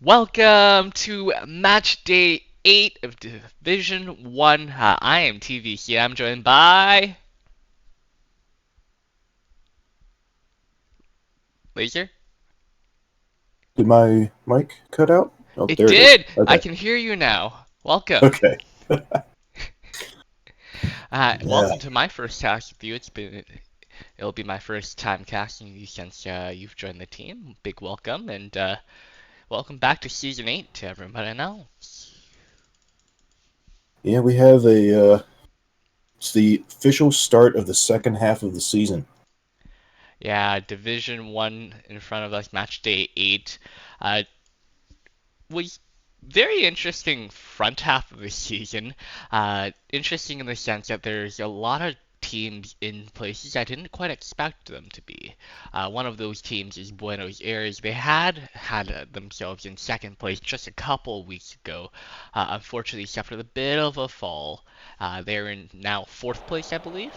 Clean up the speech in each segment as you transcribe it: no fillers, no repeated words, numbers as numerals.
Welcome to match day 8 of Division 1. I am TVC. I'm joined by Laser. Did my mic cut out? Oh, It there it is. did! I Okay. can hear you now. Welcome. Okay. Yeah. Welcome to my first cast with you. It'll be my first time casting you since you've joined the team. Big welcome and welcome back to season 8 to everybody now. Yeah, we have it's the official start of the second half of the season. Yeah, Division 1 in front of us, match day 8. Uh, was very interesting front half of the season. Interesting in the sense that there's a lot of teams in places I didn't quite expect them to be. One of those teams is Buenos Aires. They had themselves in second place just a couple weeks ago. Unfortunately, suffered a bit of a fall. They're in now fourth place, I believe.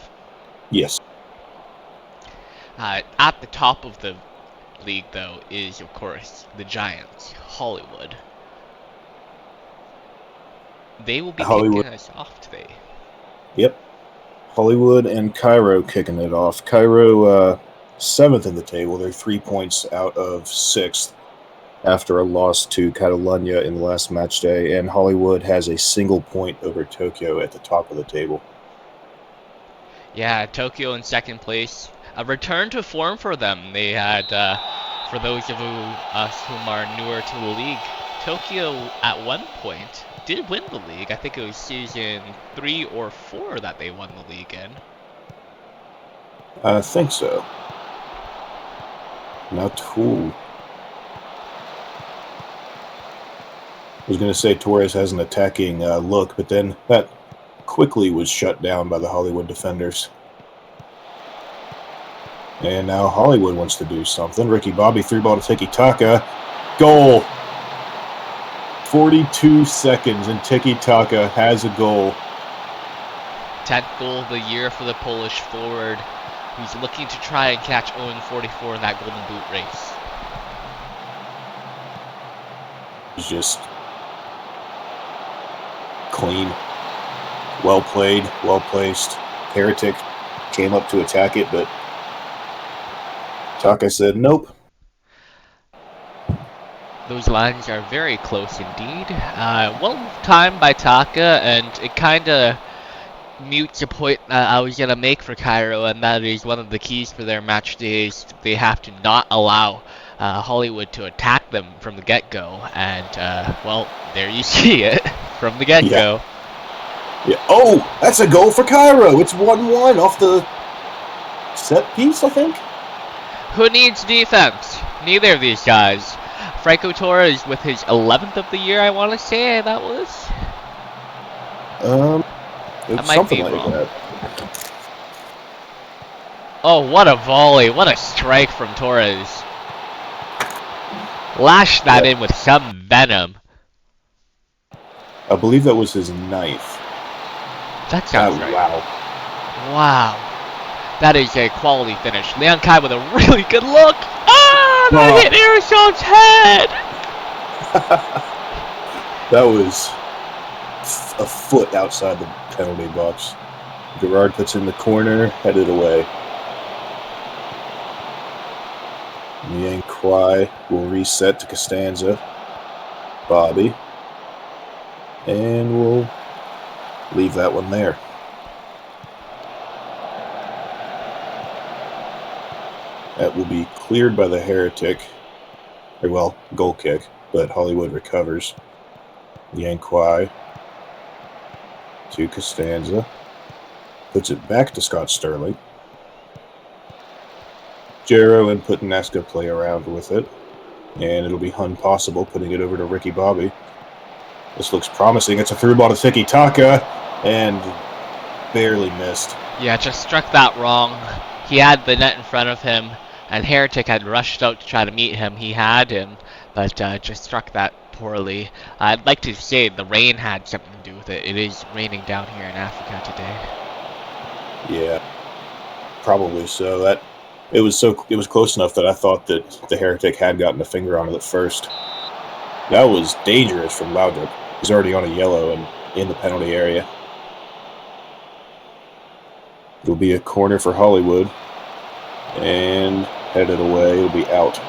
Yes. At the top of the league, though, is of course the Giants, Hollywood. They will be Hollywood. kicking us off today. Yep. Hollywood and Cairo kicking it off. Cairo, seventh in the table. They're 3 points out of sixth after a loss to Catalunya in the last match day. And Hollywood has a single point over Tokyo at the top of the table. Yeah, Tokyo in second place. A return to form for them. They had, for those of us whom are newer to the league, Tokyo at one point did win the league. I think it was season 3 or 4 that they won the league in. I think so. Not cool. I was going to say Torres has an attacking look, but then that quickly was shut down by the Hollywood defenders. And now Hollywood wants to do something. Ricky Bobby threw ball to Tiki Taka. Goal. 42 seconds and Tiki Taka has a goal. 10th goal of the year for the Polish forward, who's looking to try and catch Owen 44 in that Golden Boot race. It's just clean. Well played, well placed. Heretic came up to attack it, but Taka said nope. Those lines are very close indeed. Well timed by Taka, and it kind of mutes a point I was going to make for Cairo, and that is one of the keys for their match days. They have to not allow Hollywood to attack them from the get-go, and, well, there you see it from the get-go. Yeah. Oh, that's a goal for Cairo. It's 1-1 off the set piece, I think. Who needs defense? Neither of these guys. Franco Torres with his 11th of the year, I want to say that was. It I was might something be like wrong. that. Oh, what a volley. What a strike from Torres. Lashed that in with some venom. I believe that was his ninth. That sounds right. Wow. Wow. That is a quality finish. Liang Kai with a really good look. Ah, that hit Aerosol's head. That was a foot outside the penalty box. Gerard puts in the corner, headed away. Yang Kwai will reset to Costanza. Bobby. And we'll leave that one there. That will be cleared by the Heretic. Or, well, goal kick, but Hollywood recovers. Yang Kwai to Costanza. Puts it back to Scott Sterling. Jarrow and Putanesca play around with it. And it'll be Hun Possible putting it over to Ricky Bobby. This looks promising. It's a through ball to Tiki Taka. And barely missed. Yeah, just struck that wrong. He had the net in front of him, and Heretic had rushed out to try to meet him. He had him, but just struck that poorly. I'd like to say the rain had something to do with it. It is raining down here in Africa today. Yeah, probably so. It was close enough that I thought that the Heretic had gotten a finger on it at first. That was dangerous from Laudrup. He's already on a yellow and in the penalty area. It'll be a corner for Hollywood. And headed away. It'll be out.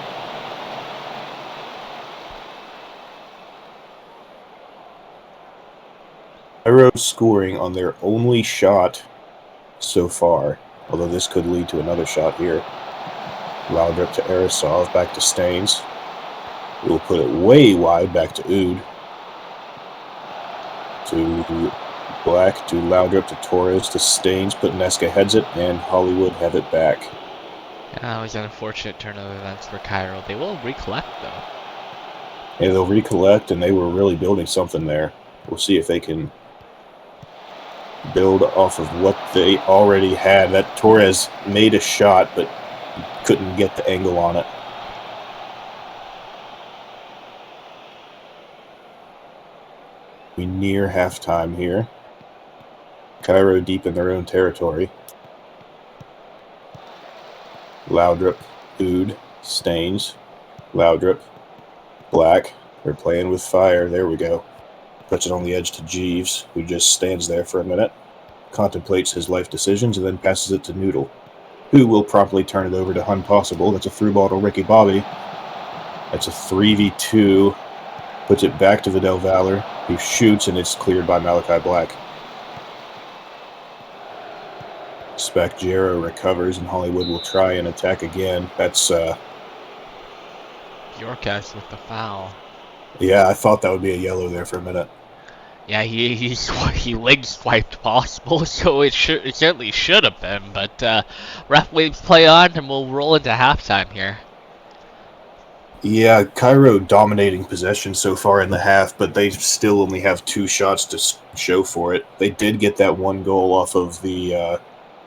Cairo scoring on their only shot so far, although this could lead to another shot here. Laudrup to Arisov, back to Staines. We'll put it way wide, back to Oud. To Black, to Laudrup, to Torres, to Staines. Putneska heads it, and Hollywood have it back. Yeah, that was an unfortunate turn of events for Cairo. They will recollect, though. Yeah, they'll recollect, and they were really building something there. We'll see if they can build off of what they already had. That Torres made a shot, but couldn't get the angle on it. We near halftime here. Cairo deep in their own territory. Laudrup, Oud, Staines, Laudrup, Black. They're playing with fire. There we go. Puts it on the edge to Jeeves, who just stands there for a minute, contemplates his life decisions, and then passes it to Noodle, who will promptly turn it over to Hun Possible. That's a through ball to Ricky Bobby. That's a 3v2. Puts it back to Vidal Valor, who shoots, and it's cleared by Malachi Black. Specjero recovers, and Hollywood will try and attack again. That's, Yorkas with the foul. Yeah, I thought that would be a yellow there for a minute. Yeah, he leg swiped Possible, so it certainly should have been. But ref waves play on, and we'll roll into halftime here. Yeah, Cairo dominating possession so far in the half, but they still only have 2 shots to show for it. They did get that 1 goal off of the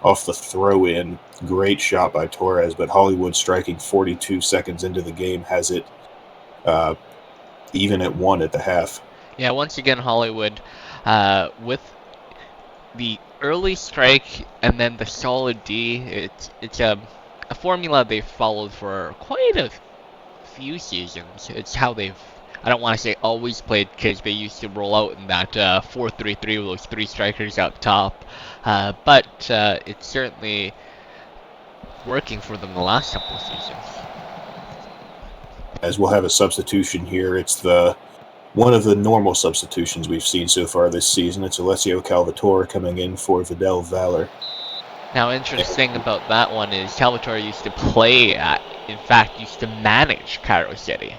throw-in. Great shot by Torres, but Hollywood, striking 42 seconds into the game, has it even at 1 at the half. Yeah, once again, Hollywood, with the early strike and then the solid D, it's a formula they've followed for quite a few seasons. It's how they've, I don't want to say always played, because they used to roll out in that 4-3-3 with those 3 strikers up top, but it's certainly working for them the last couple of seasons. As we'll have a substitution here, it's one of the normal substitutions we've seen so far this season. It's Alessio Calvatore coming in for Vidal Valor. Now, interesting about that one is Calvatore used to play at, in fact, used to manage Cairo City.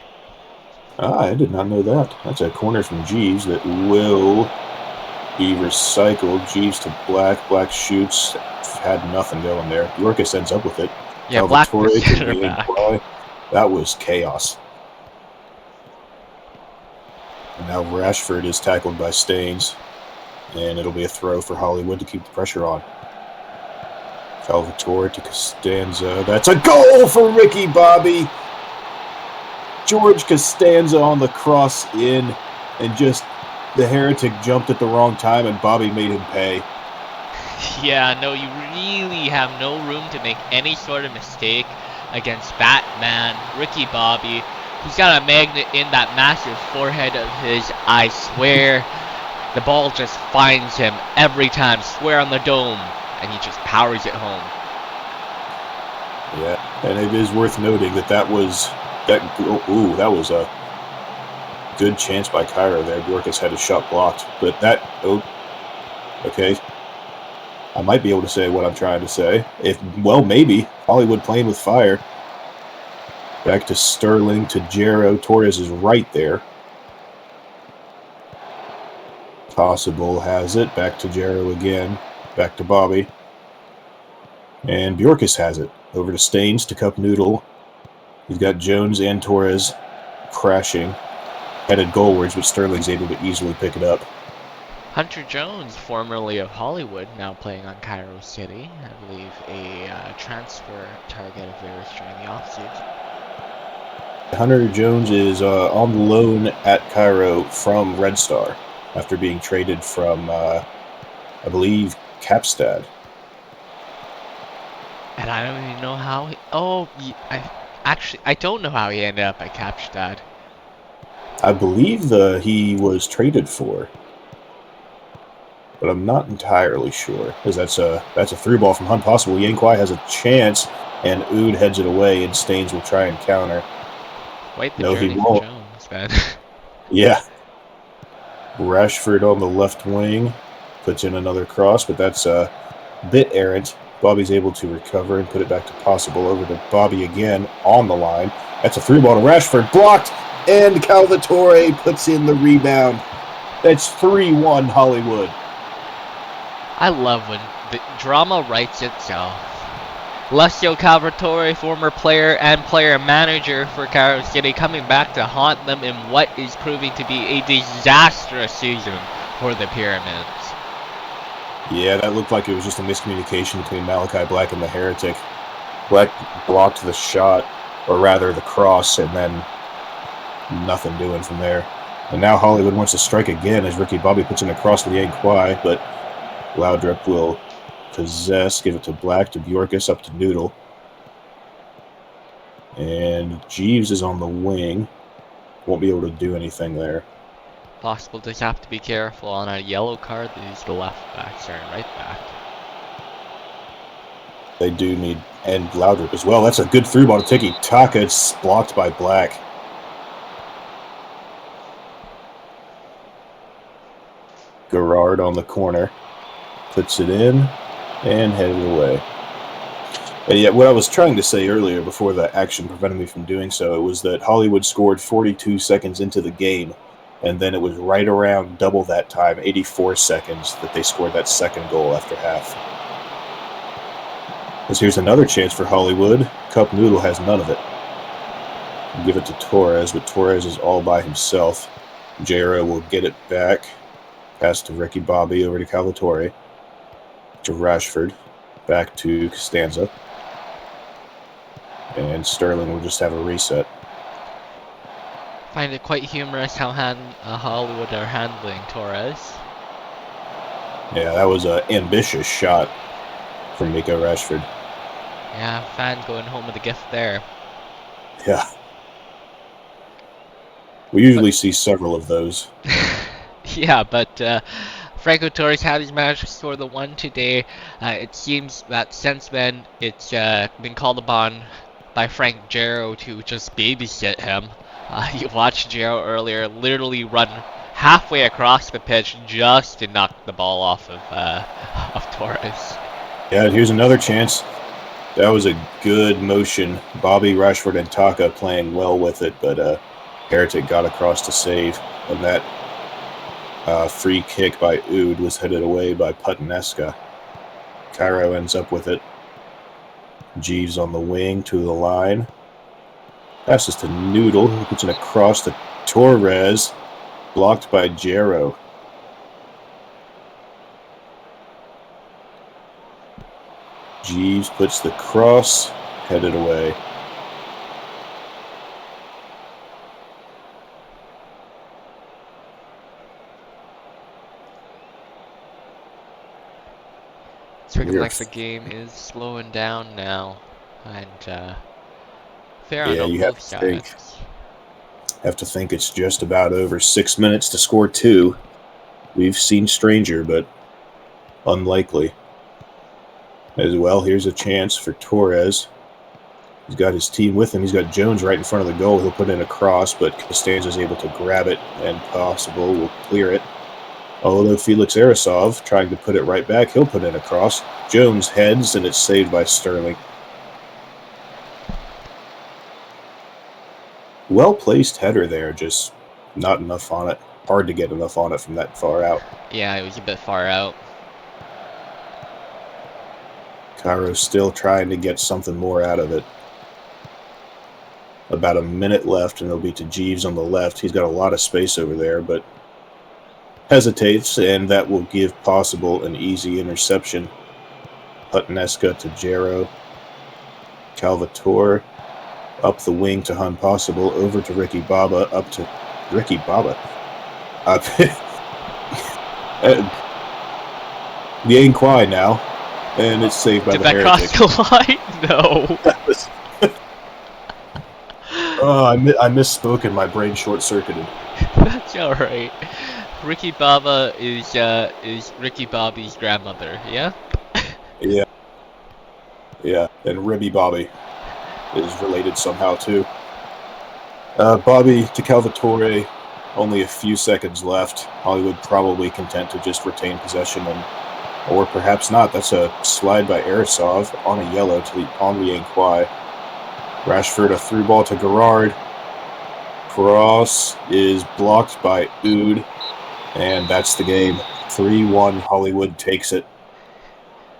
I did not know that. That's a corner from Jeeves that will be recycled. Jeeves to Black. Black shoots. Had nothing going there. Yorkas ends up with it. Yeah, Black was center back. That was chaos. And now Rashford is tackled by Staines, and it'll be a throw for Hollywood to keep the pressure on. Salvatore to Costanza. That's a goal for Ricky Bobby. George Costanza on the cross in, and just the heretic jumped at the wrong time, and Bobby made him pay. Yeah, no, you really have no room to make any sort of mistake against Batman, Ricky Bobby. He's got a magnet in that massive forehead of his. I swear, the ball just finds him every time. Swear on the dome, and he just powers it home. Yeah, and it is worth noting that was a good chance by Cairo there. Yorkas had his shot blocked, but okay. I might be able to say what I'm trying to say. Maybe. Hollywood playing with fire. Back to Sterling, to Jero. Torres is right there. Possible has it. Back to Jero again. Back to Bobby. And Bjorkus has it. Over to Staines, to Cup Noodle. He's got Jones and Torres crashing. Headed goalwards, but Sterling's able to easily pick it up. Hunter Jones, formerly of Hollywood, now playing on Cairo City. I believe a transfer target of theirs during the offseason. Hunter Jones is on loan at Cairo from Red Star after being traded from, I believe, Kapstad. And I don't even know how I don't know how he ended up at Kapstad. I believe he was traded for, but I'm not entirely sure, because that's a through ball from Hunt Possible. Yang Kwai has a chance, and Oud heads it away, and Staines will try and counter. Quite the No, he journey for won't. Jones, man. Yeah. Rashford on the left wing puts in another cross, but that's a bit errant. Bobby's able to recover and put it back to Possible. Over to Bobby again on the line. That's a through ball to Rashford. Blocked, and Calvatore puts in the rebound. That's 3-1 Hollywood. I love when the drama writes itself. Lucio Calvatore, former player and player manager for Cairo City, coming back to haunt them in what is proving to be a disastrous season for the Pyramids. Yeah, that looked like it was just a miscommunication between Malachi Black and the Heretic. Black blocked the shot, or rather the cross, and then nothing doing from there. And now Hollywood wants to strike again as Ricky Bobby puts in a cross for Yang Kwai, but Laudrup will possess, give it to Black, to Bjorkus, up to Noodle. And Jeeves is on the wing. Won't be able to do anything there. Possible does have to be careful on a yellow card. These the left back, sorry, right back. They do need, and Laudrup as well. That's a good through ball to Tiki Taka. It's blocked by Black. Gerard on the corner. Puts it in and headed away. And yet, what I was trying to say earlier before the action prevented me from doing so, it was that Hollywood scored 42 seconds into the game, and then it was right around double that time, 84 seconds, that they scored that second goal after half. Because here's another chance for Hollywood. Cup Noodle has none of it. Give it to Torres, but Torres is all by himself. Jero will get it back. Pass to Ricky Bobby, over to Calvatore. To Rashford. Back to Costanza. And Sterling will just have a reset. Find it quite humorous how Hollywood are handling Torres. Yeah, that was an ambitious shot from Miko Rashford. Yeah, fan going home with a gift there. Yeah. We usually see several of those. Yeah, but Franco Torres has managed to score the one today. It seems that since then it's been called upon by Frank Gero to just babysit him. You watched Gero earlier literally run halfway across the pitch just to knock the ball off of Torres. Yeah, here's another chance. That was a good motion. Bobby, Rashford, and Taka playing well with it, but Heretic got across to save. And that free kick by Oud was headed away by Putanesca. Cairo ends up with it. Jeeves on the wing to the line. Passes to Noodle, who puts in a cross to Torres. Blocked by Jero. Jeeves puts the cross, headed away. It's looking like the game is slowing down now, and fair on both sides. Have to think it's just about over 6 minutes to score 2. We've seen stranger, but unlikely. As well, here's a chance for Torres. He's got his team with him. He's got Jones right in front of the goal. He'll put in a cross, but Costanza's able to grab it, and Possible will clear it. Although Felix Arasov trying to put it right back, he'll put in a cross. Jones heads, and it's saved by Sterling. Well-placed header there, just not enough on it. Hard to get enough on it from that far out. Yeah, it was a bit far out. Cairo's still trying to get something more out of it. About a minute left, and it'll be to Jeeves on the left. He's got a lot of space over there, but hesitates, and that will give Possible an easy interception. Putanesca to Jero. Calvatore up the wing to Hun Possible, over to Ricky Baba, up to Ricky Baba. Yang Kwai now, and it's saved by the Heretic. Did that cross the line? No. Oh, I misspoke and my brain short-circuited. That's alright. Ricky Baba is Ricky Bobby's grandmother, yeah? Yeah, yeah. And Ribby Bobby is related somehow, too. Bobby to Calvatore, only a few seconds left. Hollywood probably content to just retain possession, or perhaps not. That's a slide by Arisov on a yellow to the Henri Inquai. Rashford, a through ball to Gerard. Cross is blocked by Oud, and that's the game. 3-1, Hollywood takes it.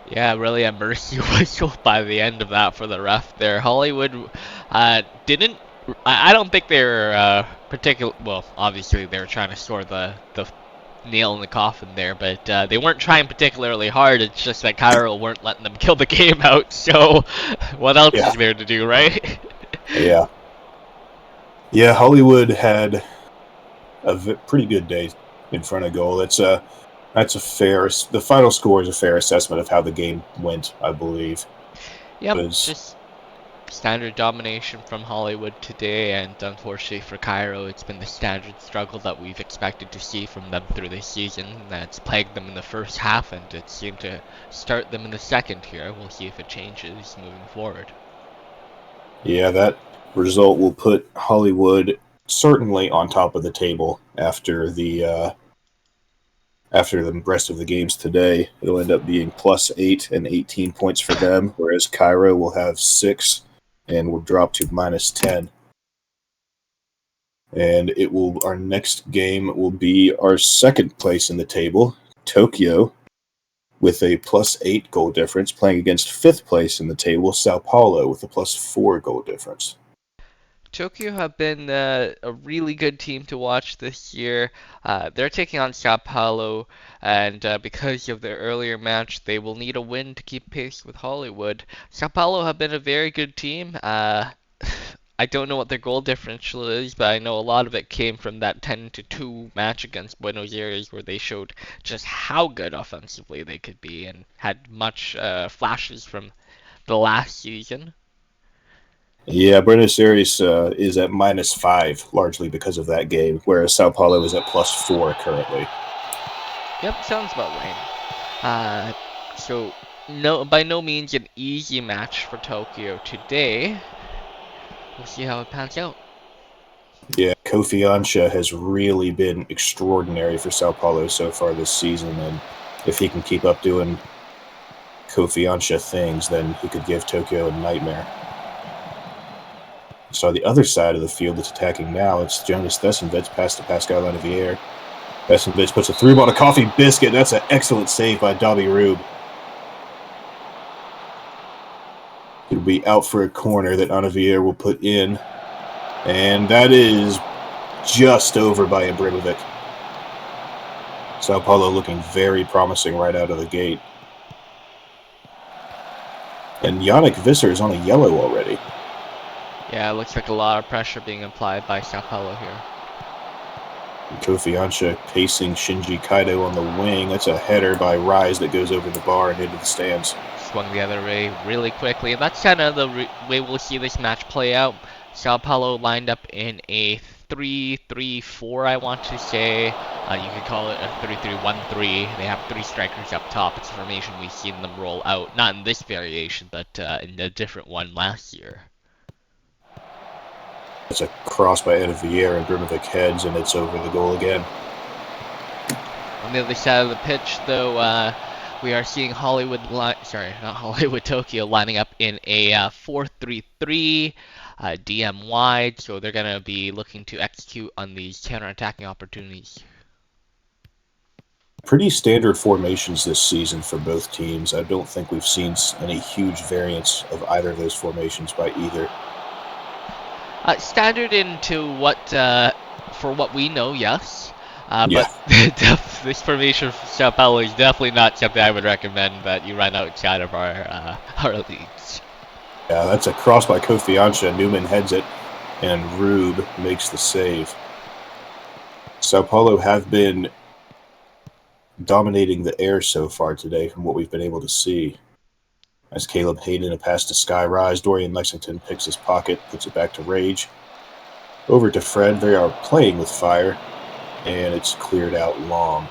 Yeah, really a mercy whistle by the end of that for the ref there. Hollywood didn't. I don't think they were particular. Well, obviously they were trying to score the nail in the coffin there, but they weren't trying particularly hard. It's just that Cairo weren't letting them kill the game out. So what else is there to do, right? Yeah. Yeah, Hollywood had a pretty good day in front of goal. That's a fair. The final score is a fair assessment of how the game went, I believe. Yep, just standard domination from Hollywood today, and unfortunately for Cairo, it's been the standard struggle that we've expected to see from them through this season. That's plagued them in the first half, and it seemed to start them in the second here. We'll see if it changes moving forward. Yeah, that result will put Hollywood certainly on top of the table after the rest of the games today. It'll end up being +8 and 18 points for them, whereas Cairo will have 6 and will drop to -10. And our next game will be our second place in the table, Tokyo, with a +8 goal difference, playing against fifth place in the table, Sao Paulo, with a +4 goal difference. Tokyo have been a really good team to watch this year. They're taking on Sao Paulo, and because of their earlier match, they will need a win to keep pace with Hollywood. Sao Paulo have been a very good team. I don't know what their goal differential is, but I know a lot of it came from that 10-2 match against Buenos Aires, where they showed just how good offensively they could be and had much flashes from the last season. Yeah, Buenos Aires is at -5, largely because of that game, whereas Sao Paulo is at +4 currently. Yep, sounds about right. So by no means an easy match for Tokyo today. We'll see how it pans out. Yeah, Confiança has really been extraordinary for Sao Paulo so far this season, and if he can keep up doing Confiança things, then he could give Tokyo a nightmare. So the other side of the field that's attacking now, it's Jonas Thessenvets pass to Pascal Olivier. Thessenvets puts a through ball to Coffee Biscuit. That's an excellent save by Dobby Rube. It'll be out for a corner that Olivier will put in. And that is just over by Ibrahimovic. Sao Paulo looking very promising right out of the gate. And Yannick Visser is on a yellow already. Yeah, it looks like a lot of pressure being applied by Sao Paulo here. Confiança pacing Shinji Kaido on the wing. That's a header by Rise that goes over the bar and into the stands. Swung the other way really quickly. And that's kind of the way we'll see this match play out. Sao Paulo lined up in a 3-3-4, I want to say. You could call it a 3-3-1-3. They have 3 strikers up top. It's a formation we've seen them roll out. Not in this variation, but in a different one last year. It's a cross by Olivier, and Ibrahimovic heads, and it's over the goal again. On the other side of the pitch, though, we are seeing Tokyo lining up in a 4-3-3, DM wide, so they're going to be looking to execute on these counter-attacking opportunities. Pretty standard formations this season for both teams. I don't think we've seen any huge variance of either of those formations by either. Standard into for what we know, yes. Yeah. But this formation for Sao Paulo is definitely not something I would recommend that you run outside of our leagues. Yeah, that's a cross by Confiança. Newman heads it, and Rube makes the save. Sao Paulo have been dominating the air so far today from what we've been able to see. As Caleb Hayden, a pass to Sky Rise, Dorian Lexington picks his pocket, puts it back to Rage. Over to Fred. They are playing with fire, and it's cleared out long.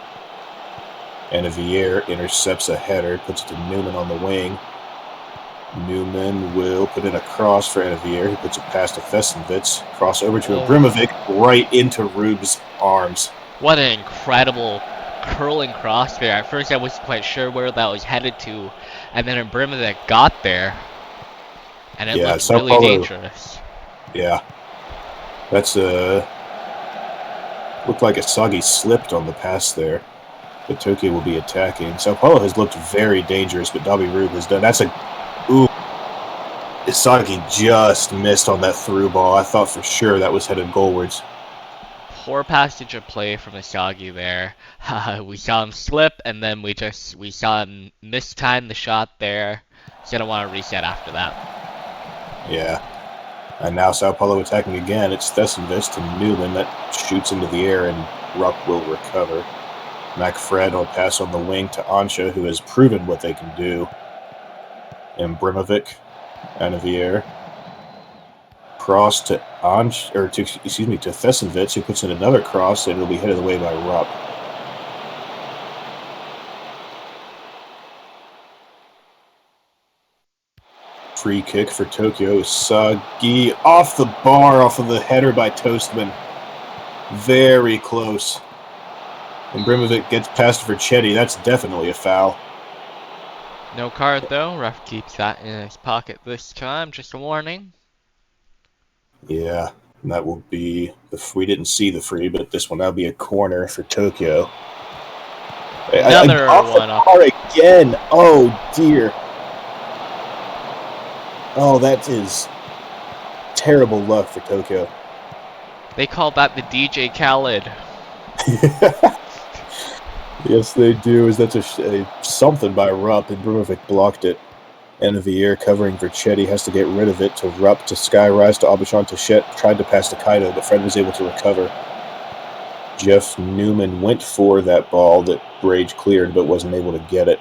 Anavier intercepts a header, puts it to Newman on the wing. Newman will put in a cross for Anavier. He puts it past to Fesenvitz. Cross over to Abrimovic, right into Rube's arms. What an incredible curling cross there. At first I wasn't quite sure where that was headed to, and then Abrimovic got there, and it looked really dangerous. Yeah. That's looked like Asagi slipped on the pass there. But Tokyo will be attacking. Sao Paulo has looked very dangerous, but Dabi Rube has done. That's a... Ooh. Asagi just missed on that through ball. I thought for sure that was headed goalwards. Poor passage of play from Asagi there. We saw him slip, and then we saw him mistime the shot there. He's gonna want to reset after that. Yeah. And now Sao Paulo attacking again. It's Thesenvitz to Newman that shoots into the air, and Rupp will recover. McFred will pass on the wing to Ansha, who has proven what they can do. And Brimovic, Anavier, cross to to Thesenvitz, who puts in another cross, and it'll be headed away by Rupp. Free kick for Tokyo. Sagi off the bar, off of the header by Toastman. Very close. And Brimovic gets past Vercetti. That's definitely a foul. No card though. Ref keeps that in his pocket this time. Just a warning. Yeah, and that will be... we didn't see the free, but this will now be a corner for Tokyo. Another one off the bar again. Oh, dear. Oh, that is terrible luck for Tokyo. They call that the DJ Khaled. Yes, they do. That's a something by Rupp, and Brimovic blocked it. Anavier covering Vercetti has to get rid of it to Rupp, to Skyrise, to Aubuchon, to Shet. Tried to pass to Kaido, but Fred was able to recover. Jeff Newman went for that ball that Rage cleared, but wasn't able to get it.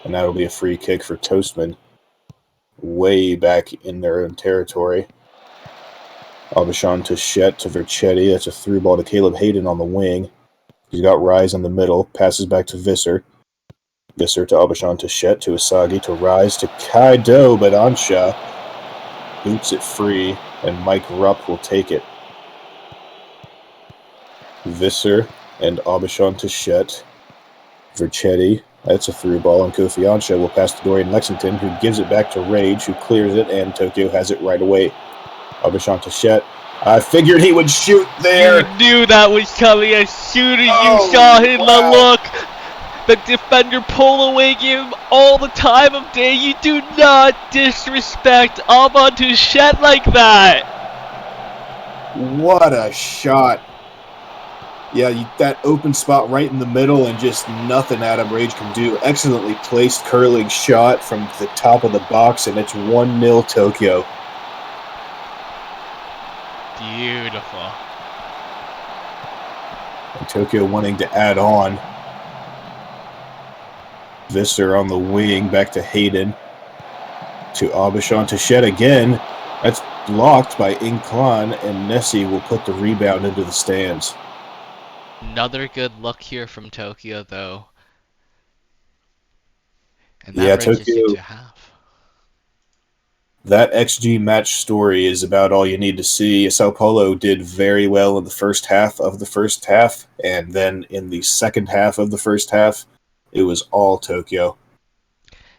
And that'll be a free kick for Toastman. Way back in their own territory. Aubuchon to Shet, to Vercetti. That's a through ball to Caleb Hayden on the wing. He's got Rise in the middle. Passes back to Visser. Visser to Aubuchon, to Shet, to Asagi, to Rise, to Kaido, but Ansha boots it free, and Mike Rupp will take it. Visser and Aubuchon to Shet. Vercetti, that's a through ball, and Kofi Ansha will pass to Dorian Lexington, who gives it back to Rage, who clears it, and Tokyo has it right away. Aubuchon to Shet. I figured he would shoot there. You knew that was coming as soon as you saw him. The look. The defender pulling him all the time of day. You do not disrespect Amon to Shet like that. What a shot. Yeah, that open spot right in the middle, and just nothing Adam Rage can do. Excellently placed curling shot from the top of the box, and it's 1-0 Tokyo. Beautiful. And Tokyo wanting to add on. Visser on the wing, back to Hayden. To Aubuchon, to Shed again. That's blocked by Inclon, and Nessie will put the rebound into the stands. Another good look here from Tokyo, though. And that Tokyo. To have. That XG match story is about all you need to see. Sao Paulo did very well in the first half of the first half, and then in the second half of the first half, it was all Tokyo.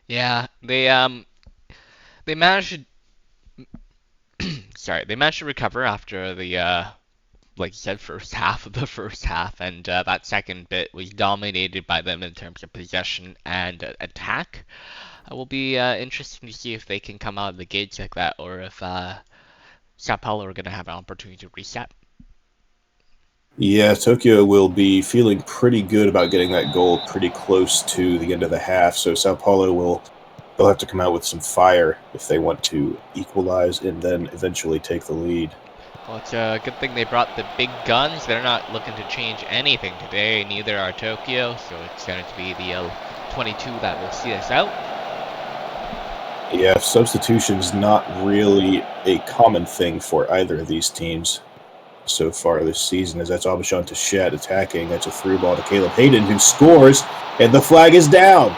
Yeah, they managed to they managed to recover after the like you said, first half of the first half, and that second bit was dominated by them in terms of possession and attack. It will be interesting to see if they can come out of the gates like that, or if Sao Paulo are going to have an opportunity to reset. Yeah, Tokyo will be feeling pretty good about getting that goal pretty close to the end of the half, so Sao Paulo they'll have to come out with some fire if they want to equalize and then eventually take the lead. Well, it's a good thing they brought the big guns. They're not looking to change anything today, neither are Tokyo, so it's going to be the 22 that will see us out. Yeah, substitution's not really a common thing for either of these teams so far this season, as that's Aubuchon to Shed attacking. That's a through ball to Caleb Hayden, who scores, and the flag is down.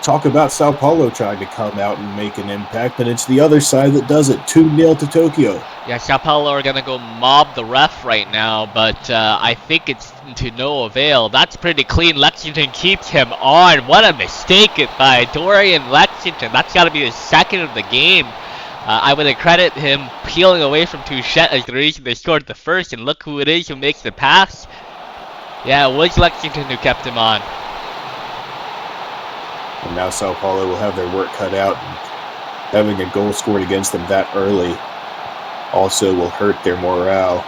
Talk about Sao Paulo trying to come out and make an impact, but it's the other side that does it. 2-0 to Tokyo. Yeah, Sao Paulo are going to go mob the ref right now, but I think it's to no avail. That's pretty clean. Lexington keeps him on. What a mistake by Dorian Lexington. That's got to be his second of the game. I would credit him peeling away from Touchette as the reason they scored the first, and look who it is who makes the pass. Yeah, it was Lexington who kept him on. And now Sao Paulo will have their work cut out. And having a goal scored against them that early also will hurt their morale,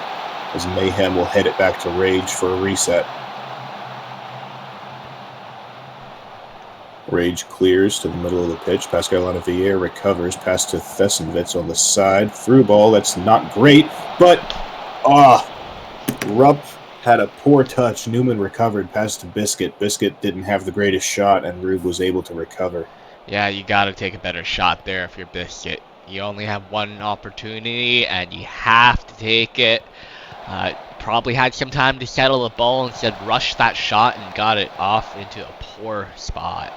as Mayhem will head it back to Rage for a reset. Rage clears to the middle of the pitch. Pascal Olivier recovers, pass to Thessenwitz on the side. Through ball, that's not great, but Rupp had a poor touch. Newman recovered, pass to Biscuit. Biscuit didn't have the greatest shot, and Rube was able to recover. Yeah, you got to take a better shot there if you're Biscuit. You only have one opportunity, and you have to take it. Probably had some time to settle the ball, instead rushed that shot and got it off into a poor spot.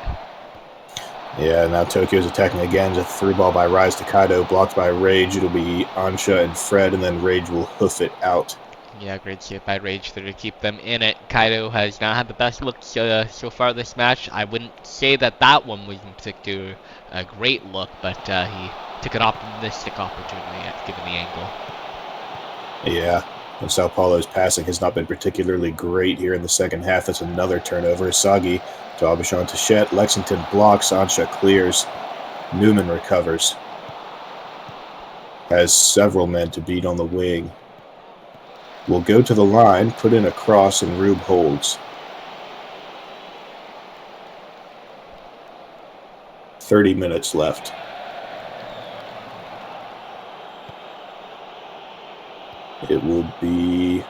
Yeah, now Tokyo's attacking again. It's a through ball by Rise to Kaido, blocked by Rage. It'll be Ansha and Fred, and then Rage will hoof it out. Yeah, great shit by Rage there to keep them in it. Kaido has not had the best look so far this match. I wouldn't say that one was in particular a great look, but he took an optimistic opportunity given the angle. Yeah, and Sao Paulo's passing has not been particularly great here in the second half. That's another turnover. Isagi to Aubuchon to Shet. Lexington blocks. Ansha clears. Newman recovers. Has several men to beat on the wing. Will go to the line, put in a cross, and Rube holds. 30 minutes left. It will be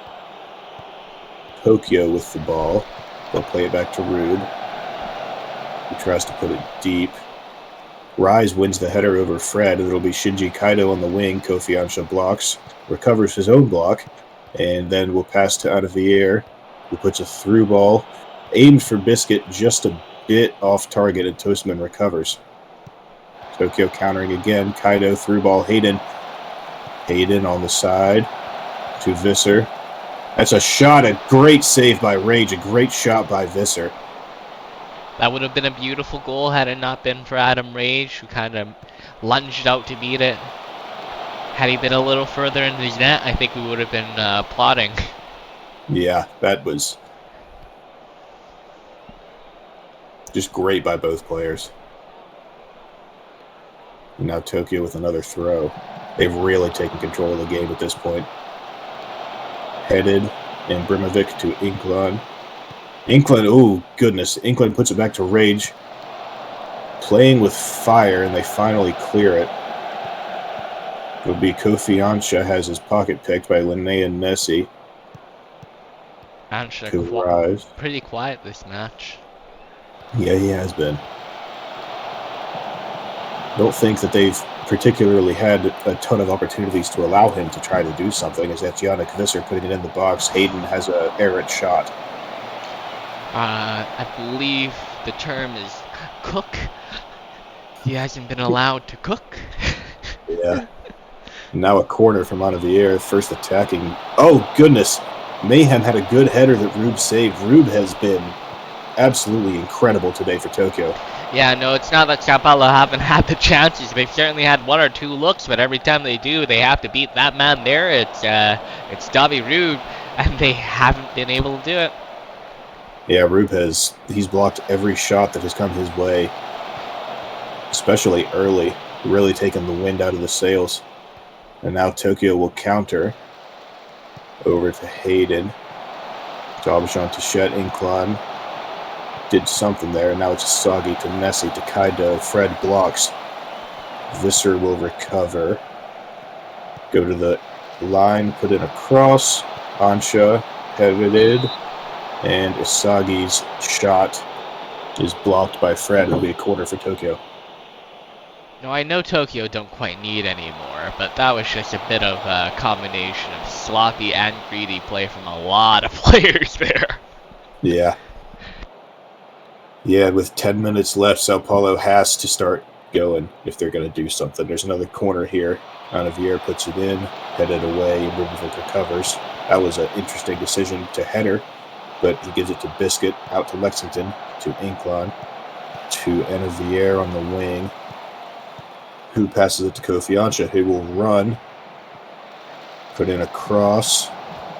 Tokyo with the ball. They'll play it back to Rube. He tries to put it deep. Rise wins the header over Fred, and it'll be Shinji Kaido on the wing. Kofi Ansha blocks, recovers his own block, and then we'll pass to Olivier, who puts a through ball, aimed for Biscuit, just a bit off target, and Toastman recovers. Tokyo countering again. Kaido through ball. Hayden on the side to Visser. That's a shot, a great save by Rage, a great shot by Visser. That would have been a beautiful goal had it not been for Adam Rage, who kind of lunged out to beat it. Had he been a little further in his net, I think we would have been applauding. Yeah, that was just great by both players. And now Tokyo with another throw. They've really taken control of the game at this point. Headed, and Brimovic to Inklan. Inklan, oh goodness. Inklan puts it back to Rage. Playing with fire, and they finally clear it. It would be Kofi Ansha has his pocket picked by Linnea Nessie. Ansha pretty quiet this match. Yeah, he has been. Don't think that they've particularly had a ton of opportunities to allow him to try to do something. As that's Yannick Visser putting it in the box. Hayden has an errant shot. I believe the term is cook. He hasn't been allowed to cook. Yeah. Now a corner from Olivier, first attacking. Oh, goodness. Mayhem had a good header that Rube saved. Rube has been absolutely incredible today for Tokyo. Yeah, no, it's not that Sao Paulo haven't had the chances. They've certainly had one or two looks, but every time they do, they have to beat that man there. It's Davi Rube, and they haven't been able to do it. Yeah, Rube he's blocked every shot that has come his way, especially early, really taken the wind out of the sails. And now Tokyo will counter over to Hayden. To Aubuchon to Shet. Inklan did something there. And now it's Asagi to Nessie to Kaido. Fred blocks. Visser will recover. Go to the line, put in a cross. Ansha headed. And Isagi's shot is blocked by Fred. It'll be a corner for Tokyo. No, I know Tokyo don't quite need anymore, but that was just a bit of a combination of sloppy and greedy play from a lot of players there. Yeah. Yeah, with 10 minutes left, Sao Paulo has to start going if they're going to do something. There's another corner here. Anavier puts it in, headed away, and Rubovic recovers. That was an interesting decision to header, but he gives it to Biscuit, out to Lexington, to Inclon, to Anavier on the wing, who passes it to Kofiancha, who will run, put in a cross,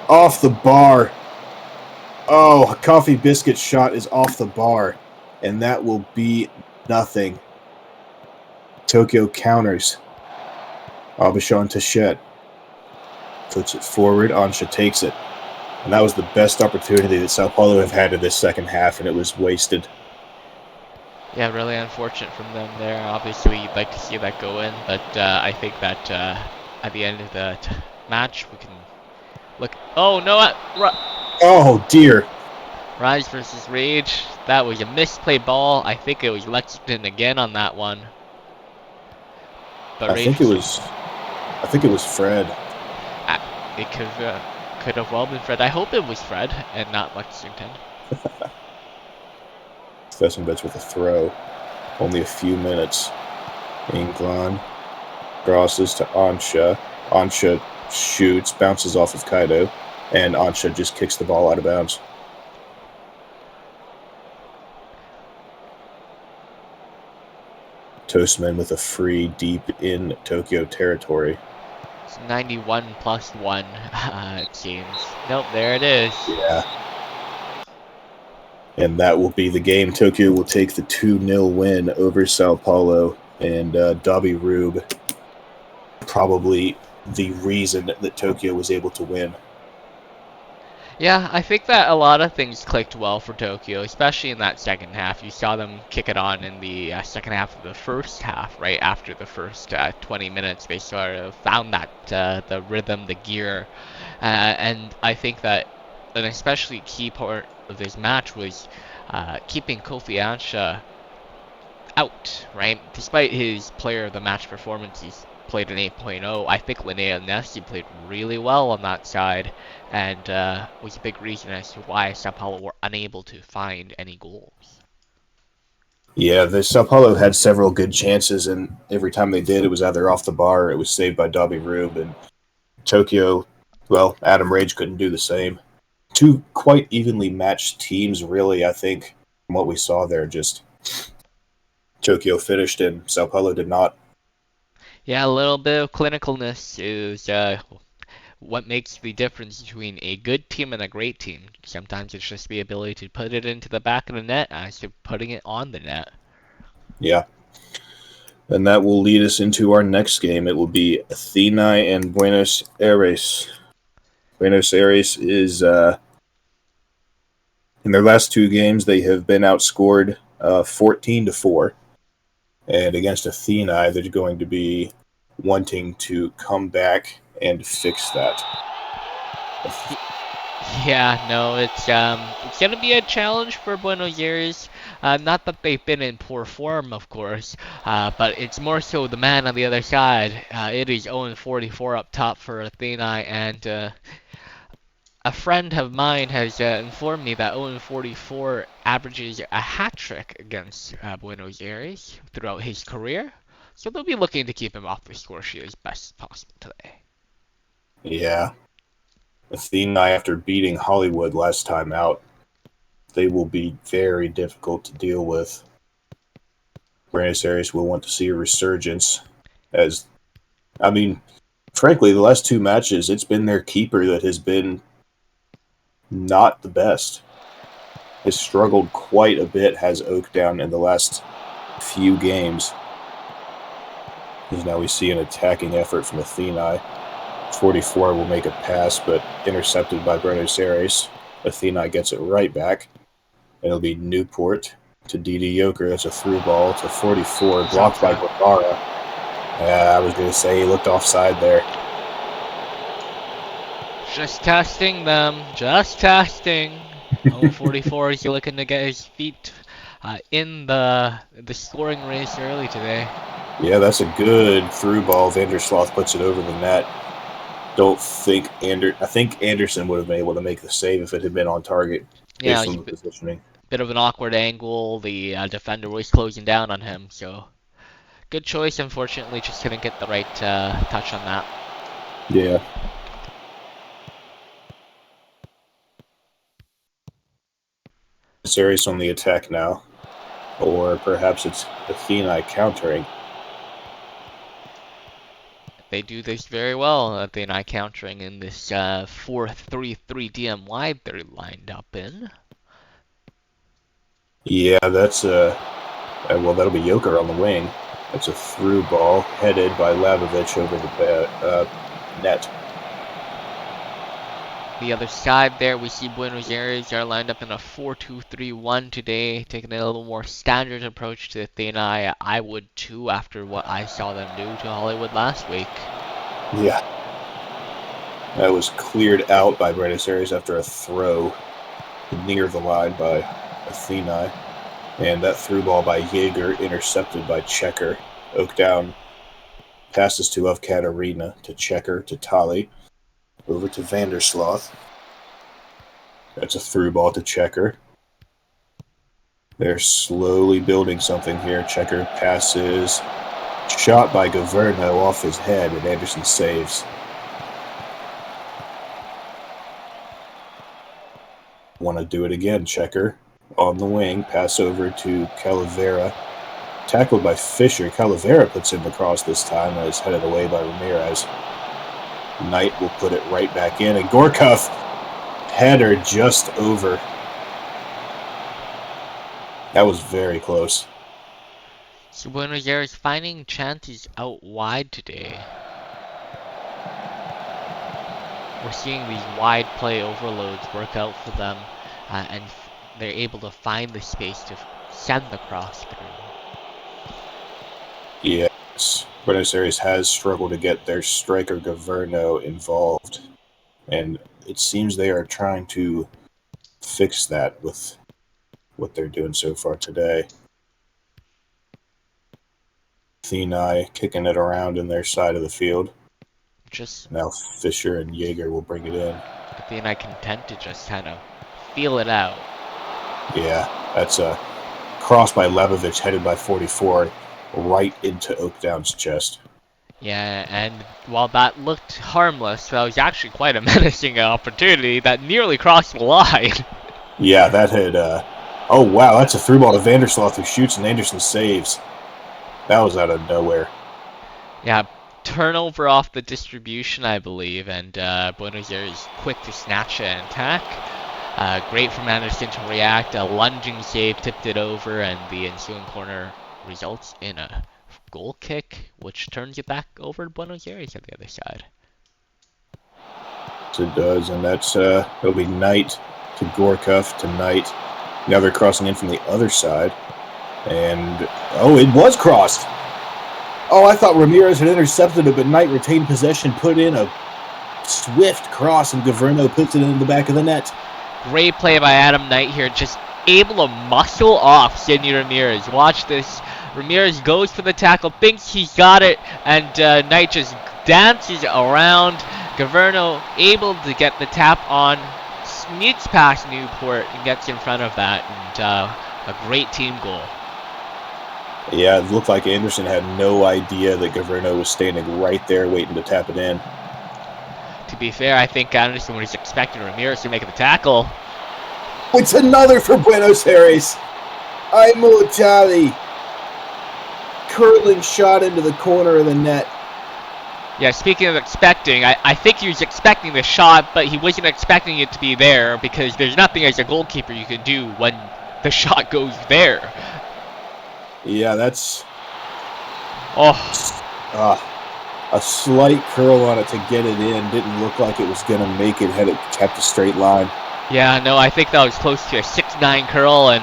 off the bar. Oh, a Coffee Biscuit shot is off the bar, and that will be nothing. Tokyo counters. Abishon Tachet puts it forward. Ansha takes it. And that was the best opportunity that Sao Paulo have had in this second half, and it was wasted. Yeah, really unfortunate from them there. Obviously, you'd like to see that go in, but I think that at the end of the match, we can look. Oh, no! Oh, dear. Rise versus Rage. That was a misplay ball. I think it was Lexington again on that one. But I think it was Fred. It could have well been Fred. I hope it was Fred and not Lexington. Fessenbets with a throw. Only a few minutes. Inclon crosses to Ansha. Ansha shoots, bounces off of Kaido, and Ansha just kicks the ball out of bounds. Toastman with a free deep in Tokyo territory. It's 91 plus 1, it seems. Nope, there it is. Yeah. And that will be the game. Tokyo will take the 2-0 win over Sao Paulo. And Dobby Rube, probably the reason that Tokyo was able to win. Yeah, I think that a lot of things clicked well for Tokyo, especially in that second half. You saw them kick it on in the second half of the first half, right after the first 20 minutes. They sort of found that the rhythm, the gear, and I think that an especially key part of this match was keeping Kofi Ansha out, right? Despite his player of the match performance, he's played an 8.0. I think Linnea Nessie played really well on that side, and was a big reason as to why Sao Paulo were unable to find any goals. Yeah, the Sao Paulo had several good chances, and every time they did, it was either off the bar or it was saved by Dobby Rube. And Tokyo, well, Adam Rage couldn't do the same. Two quite evenly matched teams, really, I think, from what we saw there. Just Tokyo finished and Sao Paulo did not. Yeah, a little bit of clinicalness is what makes the difference between a good team and a great team. Sometimes it's just the ability to put it into the back of the net as to putting it on the net. Yeah. And that will lead us into our next game. It will be Athênai and Buenos Aires. Buenos Aires is, in their last two games, they have been outscored 14-4. And against Athênai, they're going to be wanting to come back and fix that. Yeah, no, it's gonna be a challenge for Buenos Aires. Not that they've been in poor form, of course, but it's more so the man on the other side. It is 0-44 up top for Athênai, and a friend of mine has informed me that 0-44 averages a hat trick against Buenos Aires throughout his career. So they'll be looking to keep him off the score sheet as best as possible today. Yeah. Athênai, after beating Hollywood last time out, they will be very difficult to deal with. Buenos Aires will want to see a resurgence. Frankly, the last two matches, it's been their keeper that has been not the best. Has struggled quite a bit, has Oakdown in the last few games. As now we see an attacking effort from Athênai. 44 will make a pass, but intercepted by Buenos Aires. Athênai gets it right back. And it'll be Newport to Didi Yoker. That's a through ball to 44, blocked by Guevara. I was going to say he looked offside there. Just testing them. Just testing. 0-44 is looking to get his feet in the scoring race early today. Yeah, that's a good through ball. Vandersloot puts it over the net. I think Anderson would have been able to make the save if it had been on target Yeah, based on he the positioning. bit of an awkward angle. The defender was closing down on him, so good choice. Unfortunately, just couldn't get the right touch on that. Yeah. Series on the attack now. Or perhaps it's Athênai countering. They do this very well. Athênai countering in this 4-3-3 DM wide they're lined up in. Yeah, that's well, that'll be Joker on the wing. That's a through ball headed by Labovic over the net. The other side there, we see Buenos Aires are lined up in a 4-2-3-1 today, taking a little more standard approach to Athênai. I would too after what I saw them do to Hollywood last week. Yeah. That was cleared out by Buenos Aires after a throw near the line by Athênai. And that through ball by Jaeger intercepted by Checker. Oakdown passes to Katarina, to Checker, to Tali. Over to Vandersloot. That's a through ball to Checker. They're slowly building something here. Checker passes. Shot by Governo off his head, and Anderson saves. Want to do it again. Checker on the wing. Pass over to Calavera. Tackled by Fisher. Calavera puts him across this time and is headed away by Ramirez. Knight will put it right back in. And Gorkov header just over. That was very close. So Buenos Aires finding chances out wide today. We're seeing these wide play overloads work out for them, and they're able to find the space to send the cross through. Yes, Buenos Aires has struggled to get their striker Governo involved, and it seems they are trying to fix that with what they're doing so far today. Athênai kicking it around in their side of the field. Just now Fisher and Jaeger will bring it in. Athênai content to just kind of feel it out. Yeah, that's a cross by Lebovic headed by 44 right into Oakdown's chest. Yeah, and while that looked harmless, that was actually quite a menacing opportunity that nearly crossed the line. Yeah, that had... oh, wow, that's a through ball to Vandersloot who shoots and Anderson saves. That was out of nowhere. Yeah, turnover off the distribution, I believe, and Buenos Aires quick to snatch and attack. Great from Anderson to react. A lunging save tipped it over, and the ensuing corner results in a goal kick, which turns it back over to Buenos Aires at the other side. So it does, and that's it'll be Knight to Gorkov to Knight. Now they're crossing in from the other side, and oh, it was crossed. Oh, I thought Ramirez had intercepted it, but Knight retained possession, put in a swift cross, and Governo puts it in the back of the net. Great play by Adam Knight here, just able to muscle off Sidney Ramirez. Watch this. Ramirez goes for the tackle, thinks he's got it, and Knight just dances around. Governo able to get the tap on, sneaks past Newport and gets in front of that, and a great team goal. Yeah, it looked like Anderson had no idea that Governo was standing right there waiting to tap it in. To be fair, I think Anderson was expecting Ramirez to make the tackle. It's another for Buenos Aires. I'm Mortali. Curling shot into the corner of the net. Yeah, speaking of expecting, I think he was expecting the shot, but he wasn't expecting it to be there because there's nothing as a goalkeeper you can do when the shot goes there. Yeah, that's... Oh. A slight curl on it to get it in. Didn't look like it was going to make it had it kept a straight line. Yeah, no, I think that was close to a 6'9" curl, and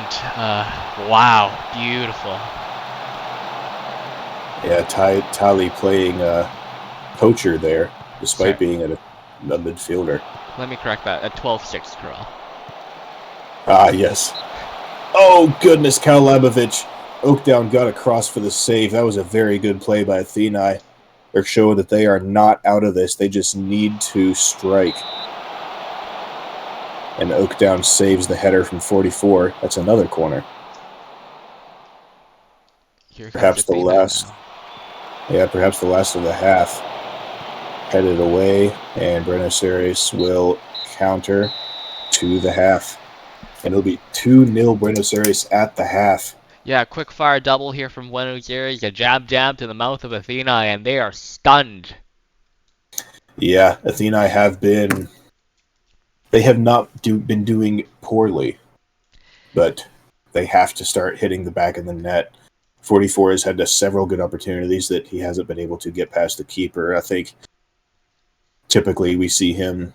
wow, beautiful. Yeah, Tali playing poacher there, despite being a midfielder. Let me correct that, a 12'6" curl. Ah, yes. Oh, goodness, Kalabovich. Oakdown got across for the save. That was a very good play by Athênai. They're showing that they are not out of this. They just need to strike. And Oakdown saves the header from 44. That's another corner. Perhaps the last. Yeah, perhaps the last of the half. Headed away, and Buenos Aires will counter to the half. And it'll be 2-0 Buenos Aires at the half. Yeah, quick fire double here from Buenos Aires. A jab to the mouth of Athênai, and they are stunned. Yeah, Athênai have been. They have not been doing poorly, but they have to start hitting the back of the net. 44 has had several good opportunities that he hasn't been able to get past the keeper. I think typically we see him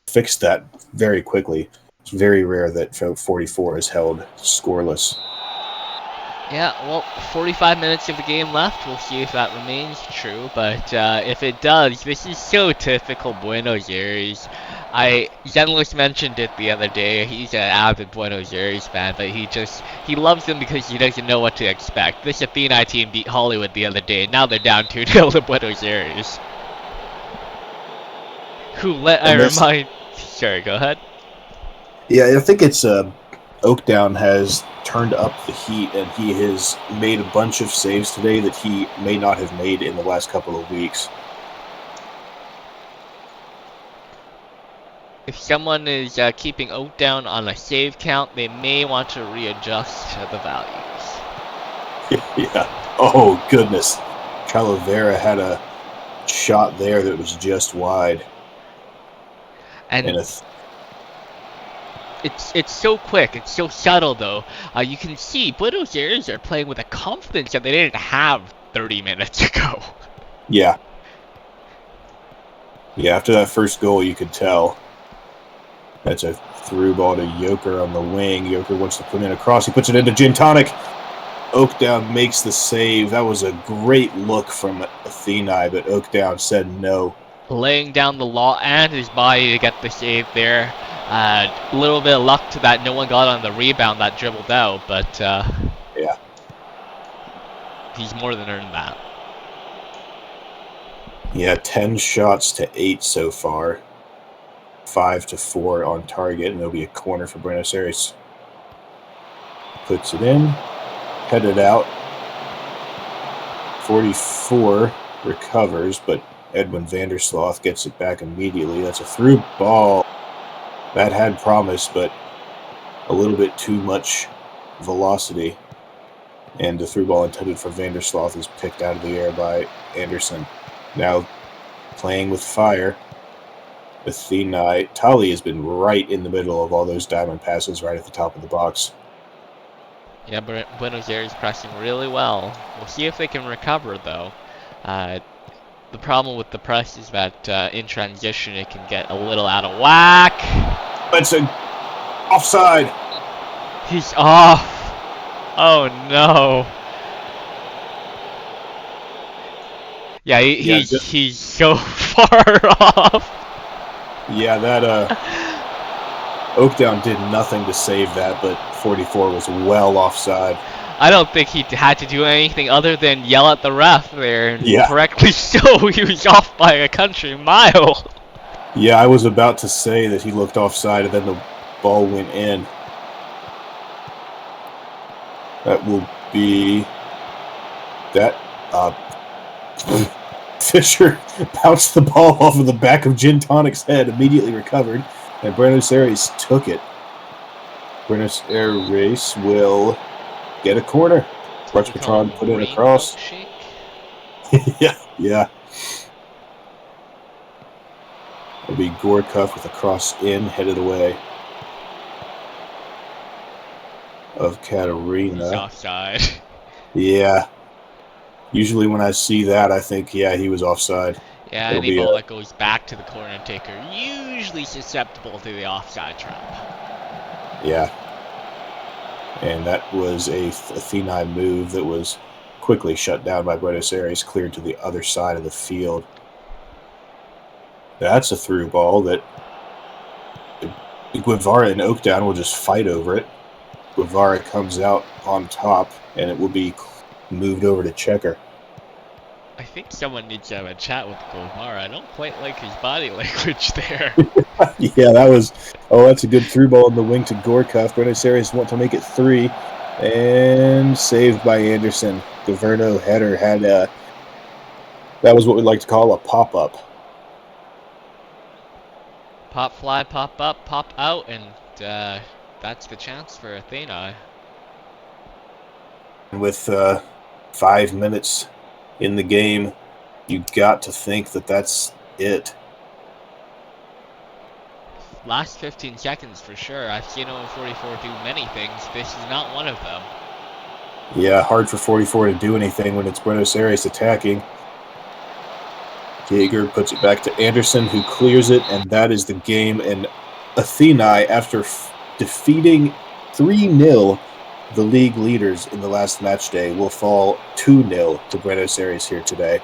fix that very quickly. It's very rare that 44 is held scoreless. Yeah, well, 45 minutes of the game left. We'll see if that remains true. But if it does, this is so typical Buenos Aires. Zenlis mentioned it the other day. He's an avid Buenos Aires fan, but he loves them because he doesn't know what to expect. This Athênai team beat Hollywood the other day. Now they're down 2-0 to Buenos Aires. Sorry, go ahead. Yeah, I think it's Oakdown has turned up the heat, and he has made a bunch of saves today that he may not have made in the last couple of weeks. If someone is keeping Oakdown on a save count, they may want to readjust the values. Yeah. Oh, goodness. Calavera had a shot there that was just wide. And it's so quick, it's so subtle though. You can see Buenos Aires are playing with a confidence that they didn't have 30 minutes ago. Yeah. Yeah, after that first goal, you could tell. That's a through ball to Joker on the wing. Joker wants to put in a cross. He puts it into Gintonic. Oakdown makes the save. That was a great look from Athênai, but Oakdown said no. Laying down the law and his body to get the save there. A little bit of luck to that no one got on the rebound that dribbled out, but yeah, he's more than earned that. Yeah, 10 shots to 8 so far. 5 to 4 on target, and there'll be a corner for Buenos Aires. Puts it in, headed out. 44 recovers, but Edwin Vandersloot gets it back immediately. That's a through ball. That had promise, but a little bit too much velocity. And the through ball intended for Vandersloot is picked out of the air by Anderson. Now playing with fire. Athênai. Tali has been right in the middle of all those diamond passes right at the top of the box. Yeah, but Buenos Aires pressing really well. We'll see if they can recover, though. The problem with the press is that in transition it can get a little out of whack. It's an offside. He's off. Oh no. Yeah, he's so far off. Yeah, that Oakdown did nothing to save that, but 44 was well offside. I don't think he had to do anything other than yell at the ref there. And correctly so, he was off by a country mile. Yeah, I was about to say that he looked offside and then the ball went in. That will be that Fisher bounced the ball off of the back of Gintonic's head, immediately recovered, and Buenos Aires took it. Buenos Aires will get a corner. Rush Patron put in a cross. yeah. It'll be Gorkov with a cross in, headed away of Katarina. He's offside. Yeah. Usually when I see that, I think, yeah, he was offside. Yeah, any ball that goes back to the corner taker, usually susceptible to the offside trap. Yeah. And that was a Athênai move that was quickly shut down by Buenos Aires, cleared to the other side of the field. That's a through ball that Guevara and Oakdown will just fight over it. Guevara comes out on top, and it will be moved over to Checker. I think someone needs to have a chat with Guevara. I don't quite like his body language there. Yeah, that's a good through ball in the wing to Gorkov. Buenos Aires want to make it 3, and saved by Anderson. Governo header had that was what we like to call a pop-up. Pop fly, pop up, pop out, and that's the chance for Athênai. With 5 minutes in the game, you got to think that that's it. Last 15 seconds for sure. I've seen 44 do many things. This is not one of them. Yeah, hard for 44 to do anything when it's Buenos Aires attacking. Jaeger puts it back to Anderson, who clears it, and that is the game. And Athênai, after defeating 3-0 the league leaders in the last match day, will fall 2-0 to Buenos Aires here today.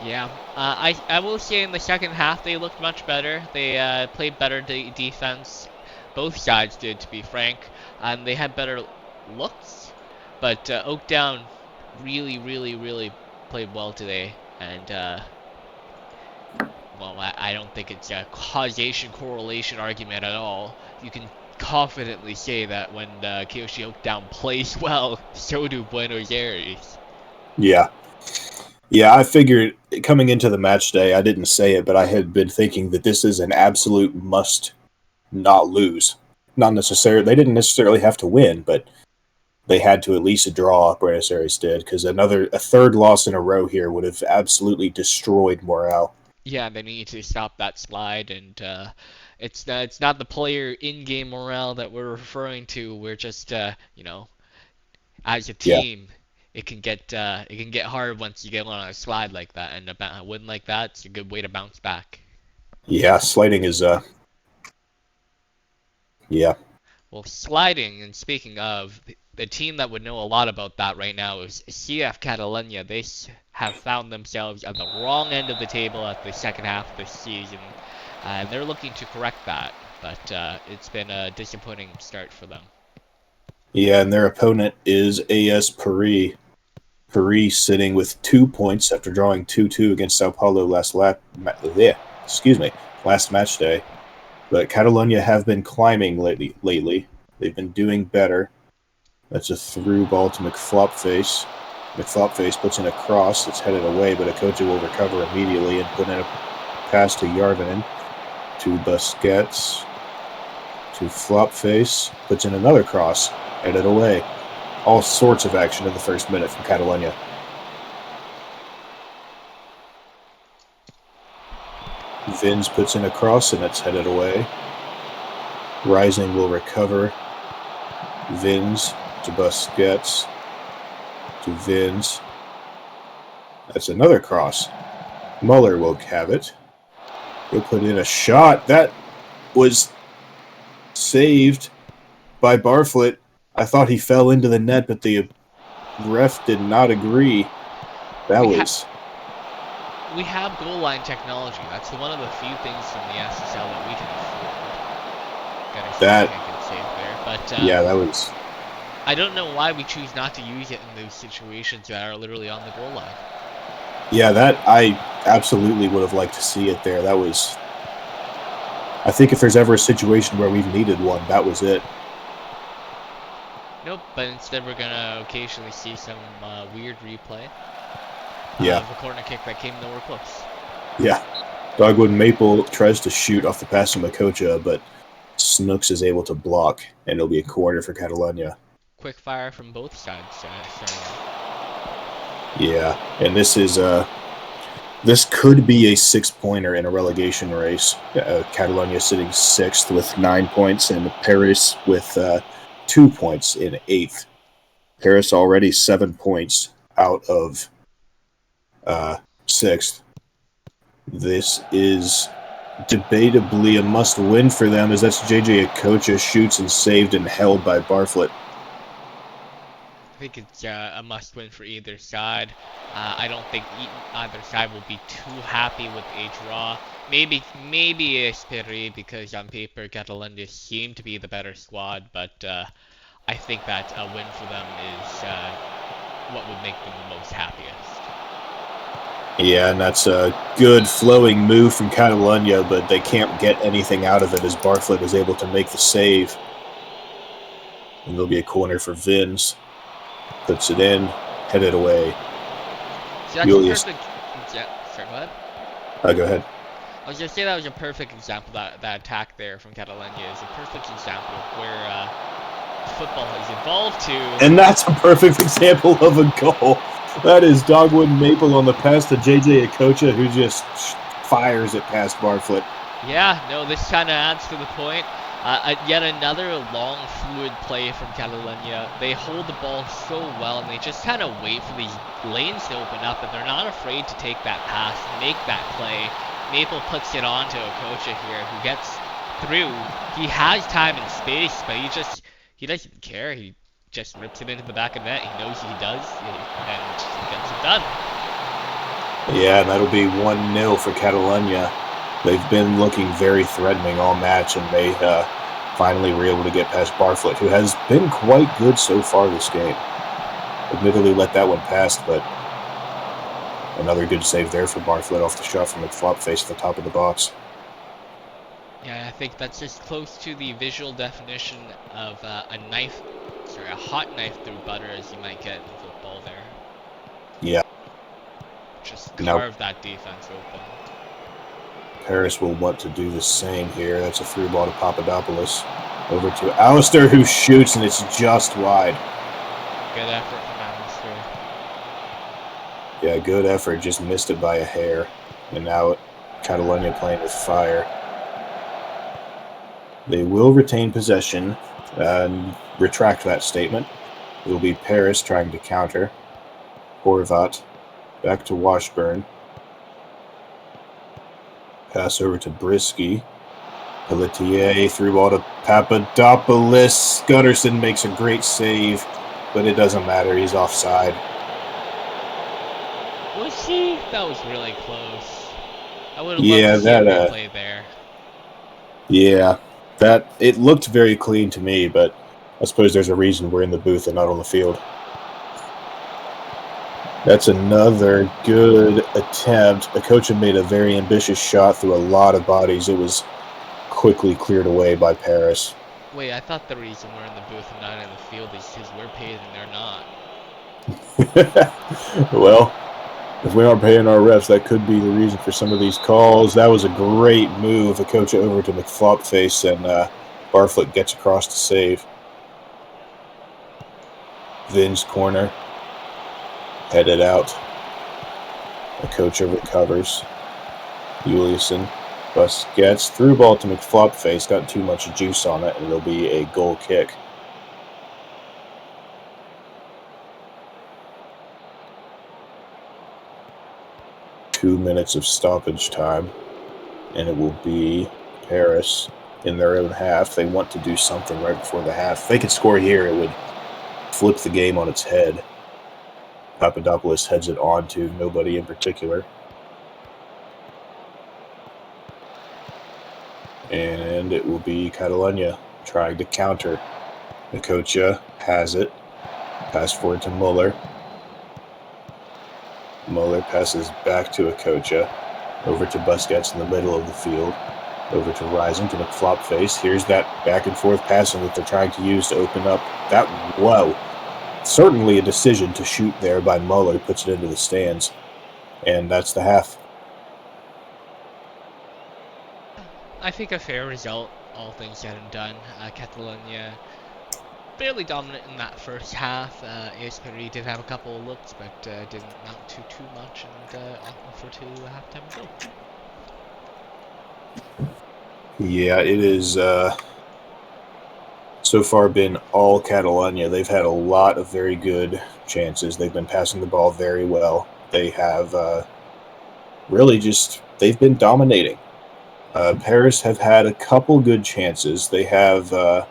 Yeah, I will say in the second half they looked much better. They played better defense. Both sides did, to be frank, and they had better looks. But Oakdown really, really, really played well today, and well, I don't think it's a causation correlation argument at all. You can confidently say that when Kiyoshi Oakdown plays well, so do Buenos Aires. Yeah. Yeah, I figured coming into the match day, I didn't say it, but I had been thinking that this is an absolute must not lose. Not necessarily, they didn't necessarily have to win, but they had to at least draw, Buenos Aires did, because a third loss in a row here would have absolutely destroyed morale. Yeah, they need to stop that slide, and it's not the player in-game morale that we're referring to. We're just as a Yeah. team, it can get hard once you get on a slide like that, and a win like that, it's a good way to bounce back. Yeah, sliding is yeah. Well, sliding, and speaking of, the team that would know a lot about that right now is CF Catalunya. They have found themselves at the wrong end of the table at the second half of this season, and they're looking to correct that, but it's been a disappointing start for them. Yeah, and their opponent is AS Paris. Paris sitting with 2 points after drawing 2-2 against Sao Paulo last match day. But Catalunya have been climbing lately. They've been doing better. That's a through ball to McFlopface. McFlopface puts in a cross that's headed away, but Akoja will recover immediately and put in a pass to Yarvinen, to Busquets, to Flopface, puts in another cross, headed away. All sorts of action in the first minute from Catalunya. Vins puts in a cross and it's headed away. Rising will recover. Vins to Busquets to Vins. That's another cross. Muller will have it. He'll put in a shot. That was saved by Barfoot. I thought he fell into the net, but the ref did not agree. We have goal line technology. That's one of the few things from the SSL that we can afford. Gotta save there, but yeah, that was. I don't know why we choose not to use it in those situations that are literally on the goal line. Yeah, that I absolutely would have liked to see it there. That was. I think if there's ever a situation where we've needed one, that was it. Nope, but instead we're gonna occasionally see some weird replay. Yeah. Of a corner kick that came nowhere close. Yeah. Dogwood Maple tries to shoot off the pass from Akocha, but Snooks is able to block, and it'll be a corner for Catalunya. Quick fire from both sides. Yeah, and this could be a 6-pointer in a relegation race. Catalunya sitting 6th with 9 points, and Paris with 2 points in 8th. Paris already 7 points out of 6th. This is debatably a must-win for them, as that's JJ Akocha shoots and saved and held by Barfoot. I think it's a must-win for either side. I don't think either side will be too happy with a draw. Maybe Esperi, because on paper Catalunya seem to be the better squad, but I think that a win for them is what would make them the most happiest. Yeah, and that's a good flowing move from Catalunya, but they can't get anything out of it as Bartlett is able to make the save. And there'll be a corner for Vins. Puts it in, headed away. So that's Julius. a perfect. Yeah, sorry, what? Go ahead. I was gonna say that was a perfect example. That attack there from Catalunya is a perfect example of where football has evolved to. And that's a perfect example of a goal. That is Dogwood Maple on the pass to JJ Okocha, who just fires it past Bartlett. Yeah, no, this kind of adds to the point. Yet another long, fluid play from Catalunya. They hold the ball so well, and they just kind of wait for these lanes to open up, and they're not afraid to take that pass, make that play. Maple puts it on to Okocha here, who gets through. He has time and space, but he doesn't care. He just rips it into the back of net. He knows he does, and he gets it done. Yeah, that'll be 1-0 for Catalunya. They've been looking very threatening all match, and they finally were able to get past Bartlett, who has been quite good so far this game. Admittedly let that one pass, but another good save there for Bartlett off the shot from McFlopface at the top of the box. Yeah, I think that's as close to the visual definition of a hot knife through butter as you might get in football there. Yeah. Just carve that defense open. Paris will want to do the same here. That's a through ball to Papadopoulos. Over to Alistair, who shoots, and it's just wide. Good effort from Alistair. Yeah, good effort. Just missed it by a hair. And now Catalunya playing with fire. They will retain possession and retract that statement. It will be Paris trying to counter. Horvat back to Washburn. Pass over to Brisky. Pelletier, through ball to Papadopoulos. Gutterson makes a great save, but it doesn't matter. He's offside. Was he? That was really close. I would have loved to see a replay there. Yeah, it looked very clean to me, but I suppose there's a reason we're in the booth and not on the field. That's another good attempt. Okocha made a very ambitious shot through a lot of bodies. It was quickly cleared away by Paris. Wait, I thought the reason we're in the booth and not in the field is because we're paid and they're not. Well, if we aren't paying our refs, that could be the reason for some of these calls. That was a great move. Okocha over to McFlopface, and Bartlett gets across to save. Vin's corner. Headed out. Okocha recovers. Juliuson. Busquets. Through ball to McFlopface. Got too much juice on it, and it'll be a goal kick. Two minutes of stoppage time, and it will be Paris in their own half. They want to do something right before the half. If they could score here, it would flip the game on its head. Papadopoulos heads it on to nobody in particular. And it will be Catalunya trying to counter. Okocha has it. Pass forward to Muller. Muller passes back to Okocha. Over to Busquets in the middle of the field. Over to Rising to McFlopface. Here's that back and forth passing that they're trying to use to open up that. Whoa. Certainly a decision to shoot there by Muller. Puts it into the stands. And that's the half. I think a fair result, all things said and done. Catalunya fairly dominant in that first half. Esperi did have a couple of looks, but didn't amount to too much, and offer to halftime goal. Yeah, it is so far been all Catalunya. They've had a lot of very good chances. They've been passing the ball very well. They have they've been dominating. Paris have had a couple good chances. They have, I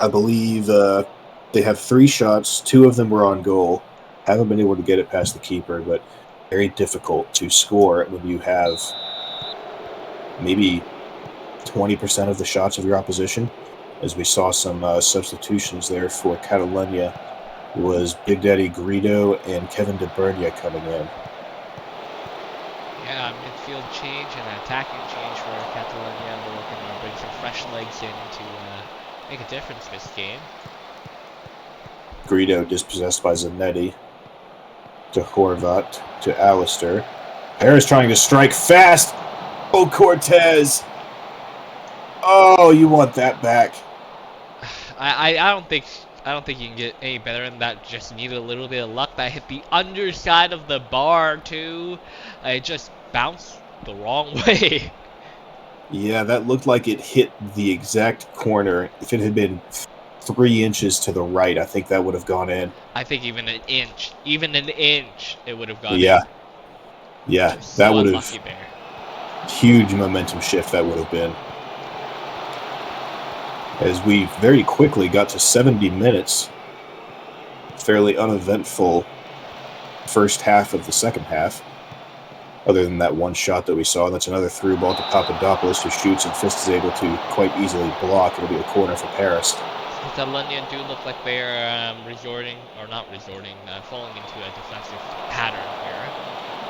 believe, they have 3 shots. 2 of them were on goal. Haven't been able to get it past the keeper, but very difficult to score when you have maybe 20% of the shots of your opposition. as we saw some substitutions there for Catalunya. It was Big Daddy Greedo and Kevin De Bruyne coming in. Yeah, midfield change and an attacking change for Catalunya. We're looking to bring some fresh legs in to make a difference this game. Greedo dispossessed by Zanetti. To Horvat. To Alistair. Paris trying to strike fast. Oh, Cortez. Oh, you want that back. I don't think you can get any better than that. Just needed a little bit of luck. That hit the underside of the bar too. It just bounced the wrong way. Yeah, that looked like it hit the exact corner. If it had been 3 inches to the right, I think that would have gone in. I think even an inch, it would have gone in. Yeah, Just that so would unlucky have there. Huge momentum shift that would have been. As we very quickly got to 70 minutes, fairly uneventful first half of the second half. Other than that one shot that we saw, that's another through ball to Papadopoulos, who shoots, and Fist is able to quite easily block. It'll be a corner for Paris. Catalunya do look like they're falling into a defensive pattern here.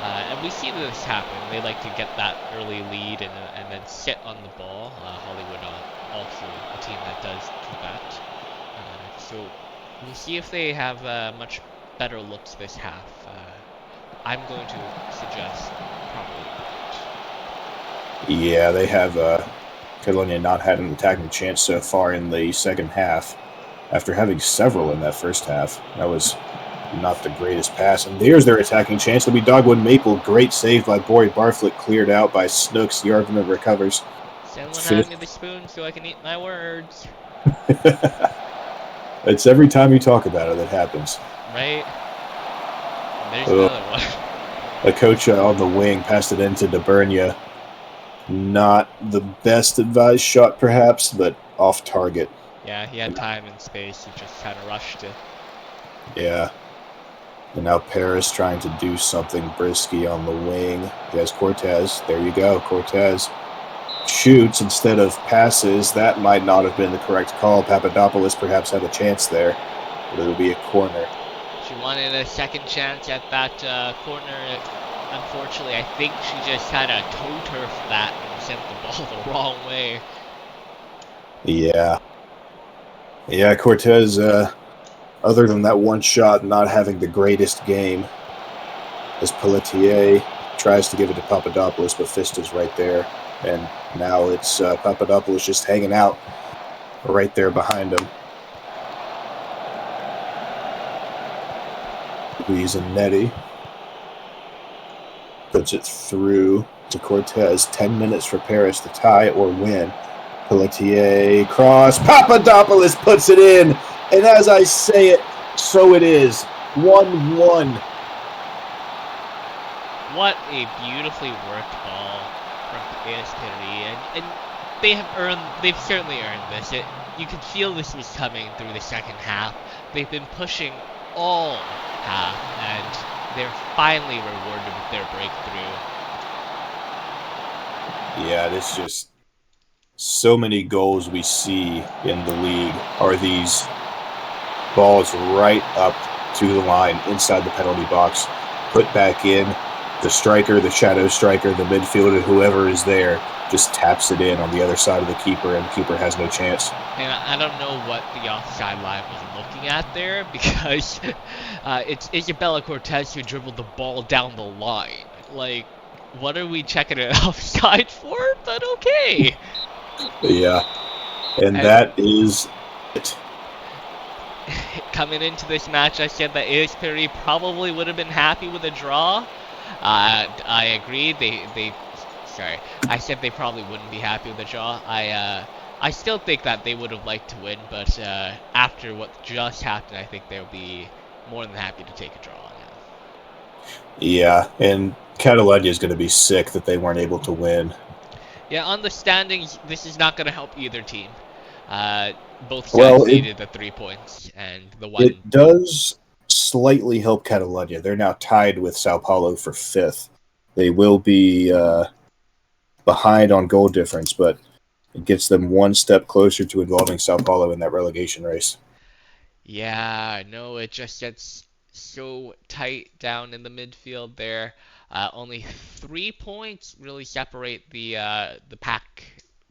And we see this happen. They like to get that early lead and then sit on the ball. Hollywood also a team that does do that. So we'll see if they have much better looks this half. I'm going to suggest probably not. Yeah, they have Catalunya not had an attacking chance so far in the second half, after having several in that first half. That was not the greatest pass. And there's their attacking chance. It'll be Dogwood Maple. Great save by Bori Barflick, cleared out by Snooks. Yarvin recovers. Someone hand me the spoon so I can eat my words. It's every time you talk about it that happens. Right? There's another one. Akocha on the wing, passed it into De Bruyne. Not the best advised shot, perhaps, but off target. Yeah, he had time and space. He just kind of rushed it. Yeah. And now Paris trying to do something brisky on the wing. He has Cortez. There you go, Cortez. Shoots instead of passes. That might not have been the correct call. Papadopoulos perhaps had a chance there, but it'll be a corner. She wanted a second chance at that corner. Unfortunately, I think she just kind of toe-turfed that and sent the ball the wrong way. Yeah. Yeah, Cortez, other than that one shot, not having the greatest game. As Pelletier tries to give it to Papadopoulos, but Fist is right there. And now it's Papadopoulos just hanging out right there behind him. He's a netty. Puts it through to Cortez. 10 minutes for Paris to tie or win. Pelletier cross. Papadopoulos puts it in. And as I say it, so it is. 1-1. What a beautifully worked ball from Athênai, and they've certainly earned this. You can feel this was coming through the second half. They've been pushing all half, and they're finally rewarded with their breakthrough. Yeah, it's just so many goals we see in the league are these balls right up to the line inside the penalty box, put back in. The striker, the shadow striker, the midfielder, whoever is there, just taps it in on the other side of the keeper, and the keeper has no chance. And I don't know what the offside line was looking at there, because it's Isabella Cortez who dribbled the ball down the line. Like, what are we checking it offside for? But okay. Yeah, and that is it. Coming into this match, I said that Athênai probably would have been happy with a draw. I agree. I said they probably wouldn't be happy with a draw. I still think that they would have liked to win, but after what just happened, I think they'll be more than happy to take a draw now. Yeah, and Catalunya is going to be sick that they weren't able to win. Yeah, on the standings, this is not going to help either team. Both sides needed the 3 points, and the one. It does slightly help Catalunya. They're now tied with Sao Paulo for 5th. They will be behind on goal difference, but It gets them one step closer to involving Sao Paulo in that relegation race. Yeah, no, it just gets so tight down in the midfield there. Only 3 points really separate the pack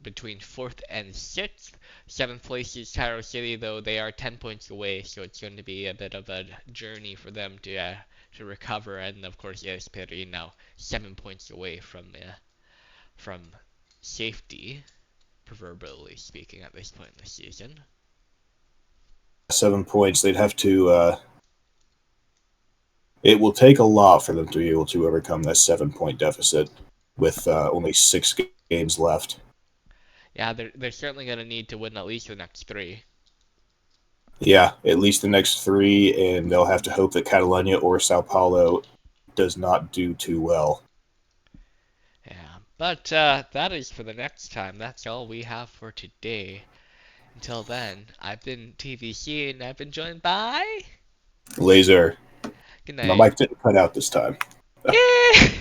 between fourth and sixth. Seventh place is Cairo City, though they are 10 points away, so it's going to be a bit of a journey for them to recover. And of course, ESPN now 7 points away from safety, proverbially speaking, at this point in the season. 7 points. They'd have to. It will take a lot for them to be able to overcome that 7 point deficit with only six games left. Yeah, they're certainly going to need to win at least the next three. Yeah, at least the next three, and they'll have to hope that Catalunya or Sao Paulo does not do too well. Yeah, but that is for the next time. That's all we have for today. Until then, I've been TVC and I've been joined by. Laser. Good My night. mic didn't cut out this time. Yeah!